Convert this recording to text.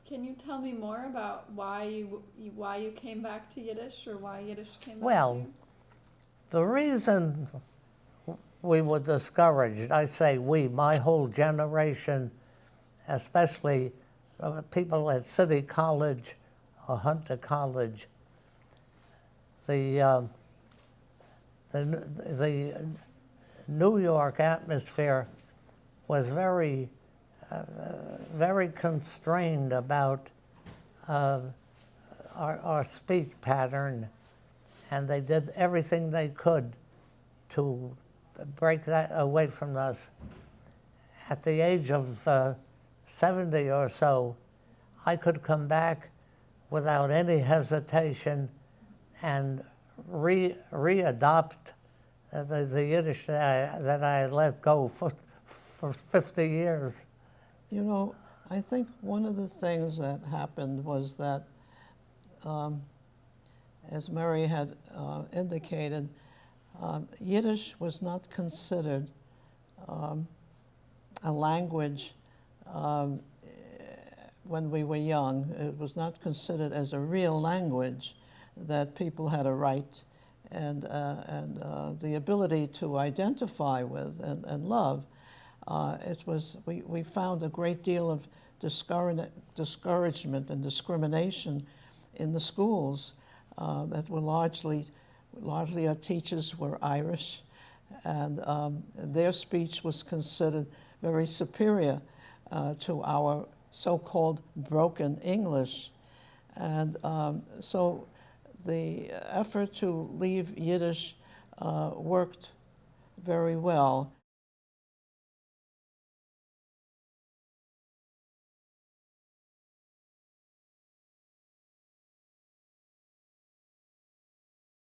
Can you tell me more about why you came back to Yiddish, or why Yiddish came back to Well, you? the reason we were discouraged, I say we, my whole generation, especially people at City College or Hunter College, the New York atmosphere was very constrained about our speech pattern, and they did everything they could to break that away from us. At the age of 70 or so, I could come back without any hesitation and readopt the Yiddish that I had let go for 50 years. You know, I think one of the things that happened was that, as Murray had indicated, Yiddish was not considered a language when we were young. It was not considered as a real language that people had a right and the ability to identify with and love. We found a great deal of discouragement and discrimination in the schools that were largely our teachers were Irish, and their speech was considered very superior to our so-called broken English. And so the effort to leave Yiddish worked very well.